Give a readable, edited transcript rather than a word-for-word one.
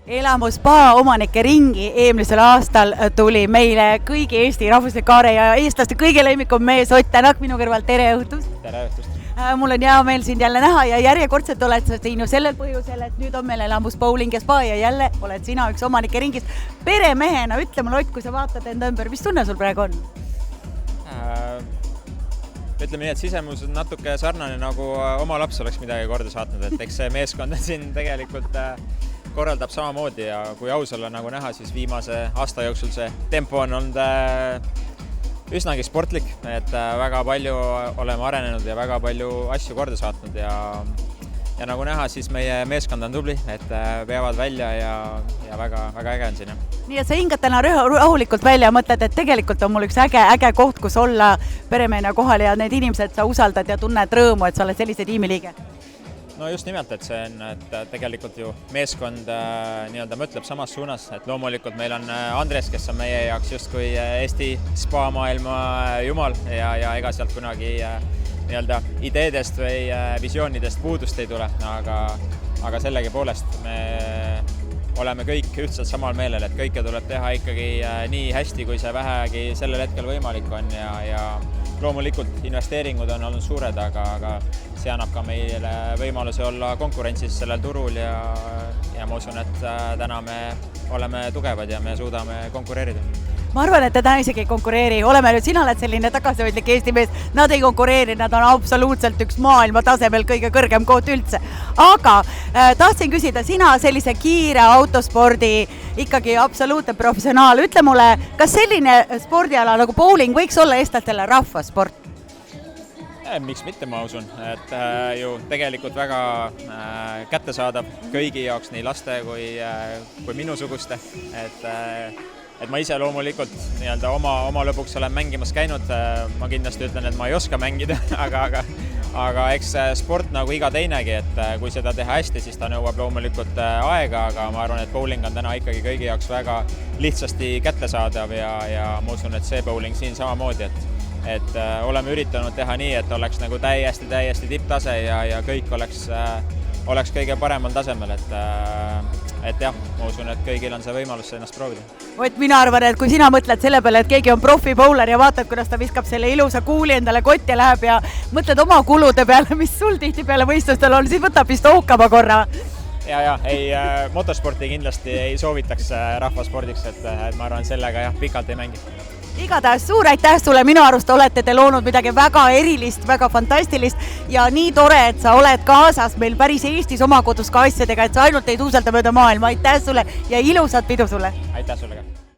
Elamus Spa omanike ringi eelmisel aastal tuli meile kõigi Eesti rahvuslik kaare ja eestlaste kõige lemmikum mees Ott Tänak minu kõrval, tere õhtust! Tere õhtust! Mul on hea meel sind jälle näha ja järjekordselt oled sa siin ju sellel põhjusel, et nüüd on meil Elamus Bowling ja Spa ja jälle oled sina üks omanike ringist. Peremehena, ütle mulle Ott, kui sa vaatad enda ümber, mis tunne sul praegu on? Ütleme nii, et sisemus on natuke sarnane nagu oma laps oleks midagi korda saatnud, et eks see meeskond siin tegelikult korraldab samamoodi ja kui aus olla nagu näha, siis viimase aasta jooksul see tempo on olnud üsnagi sportlik, et väga palju oleme arenenud ja väga palju asju korda saatnud ja nagu näha, siis meie meeskond on tubli, et veavad välja ja väga äge on siin. Nii et sa hingad täna rahulikult välja ja mõtled, et tegelikult on mul üks äge koht, kus olla peremehena kohal ja need inimesed sa usaldad ja tunned rõõmu, et sa oled sellise tiimi liige. No just nimelt, et see on, et tegelikult ju meeskond nii-öelda mõtleb samas suunas, et loomulikult meil on Andres, kes on meie jaoks justkui Eesti spa-maailma jumal ja ega sealt kunagi nii-öelda ideedest või visioonidest puudust ei tule, aga sellegipoolest me oleme kõik ühtselt samal meelel, et kõike tuleb teha ikkagi nii hästi, kui see vähegi sellel hetkel võimalik on ja loomulikult investeeringud on olnud suured, aga see annab ka meile võimaluse olla konkurentsis sellel turul ja ma usun, et täna me oleme tugevad ja me suudame konkureerida. Ma arvan, et täna isegi ei konkureeri. Sina oled selline tagasihoidlik Eesti mees. Nad ei konkureeri, nad on absoluutselt üks maailma tasemel kõige kõrgem koht üldse. Aga tahtsin küsida, sina sellise kiire autospordi ikkagi absoluutne professionaal. Ütle mulle, kas selline spordiala nagu bowling võiks olla eestlastele rahvasport? Miks mitte, ma usun, et ju tegelikult väga kättesaadav kõigi jaoks, nii laste kui minusuguste, et ma ise loomulikult nii-öelda oma lõpuks olen mängimas käinud, ma kindlasti ütlen, et ma ei oska mängida, aga eks sport nagu iga teinegi, et kui seda teha hästi, siis ta nõuab loomulikult aega, aga ma arvan, et bowling on täna ikkagi kõigi jaoks väga lihtsasti kättesaadav ja ma usun, et see bowling siin samamoodi, et oleme üritanud teha nii, et oleks nagu täiesti tipptase ja kõik oleks kõige paremal tasemel, et jah, ma usun, et kõigil on see võimalus ennast proovida. Ott, mina arvan, et kui sina mõtled selle peale, et keegi on profibowler ja vaatad, kuidas ta viskab selle ilusa kuuli endale kotti ja läheb ja mõtled oma kulude peale, mis sul tihti peale võistlustel on, siis võtab vist ookama korra. Motorsporti kindlasti ei soovitaks rahvaspordiks, et ma arvan, sellega pikalt ei mängi. Igatahes suur aitäh sulle, minu arust olete te loonud midagi väga erilist, väga fantastilist ja nii tore, et sa oled kaasas meil päris Eestis oma kodus ka asjadega, et sa ainult ei tuuselda mööda maailma. Aitäh sulle ja ilusat pidu sulle! Aitäh sulle ka!